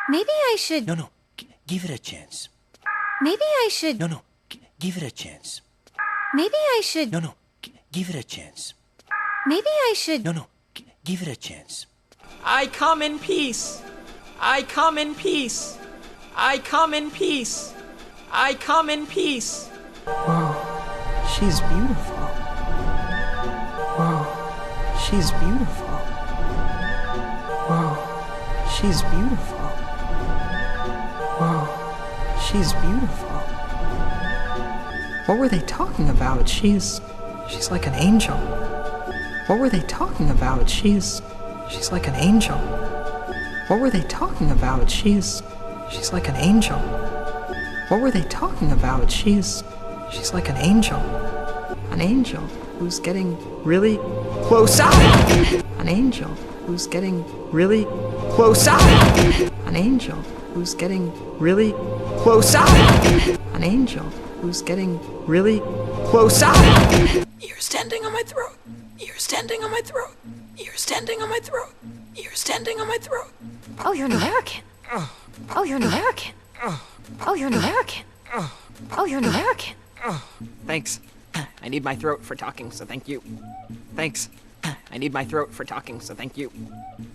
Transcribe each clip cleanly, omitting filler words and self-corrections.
Maybe I should... No, give it a chance. Maybe I should... No, give it a chance. Maybe I should... No, give it a chance. Maybe I should... No, give it a chance. I come in peace. I come in peace. I come in peace. I come in peace. Whoa, she's beautiful. Whoa, she's beautiful. Whoa, she's beautiful. Whoa, she's beautiful. What were they talking about? She's like an angel. What were they talking about? She's like an angel. What were they talking about? She's like an angel. What were they talking about? She's like an angel. An angel who's getting really close up. An angel who's getting really close up. An angel who's getting really close up. An angel who's getting really close up. You're standing on my throat. You're standing on my throat. You're standing on my throat. You're standing on my throat. Oh, you're an American. Oh, you're an American. Oh, you're an American. Oh, you're an American. Thanks. I need my throat for talking, so thank you. Thanks. I need my throat for talking, so thank you.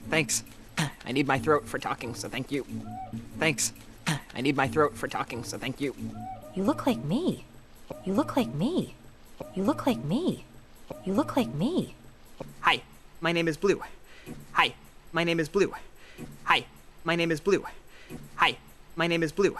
Thanks. I need my throat for talking, so thank you. Thanks. I need my throat for talking, so thank you. You look like me. You look like me. You look like me. You look like me. Hi, my name is Blue. Hi, my name is Blue. Hi, my name is Blue. Hi, my name is Blue.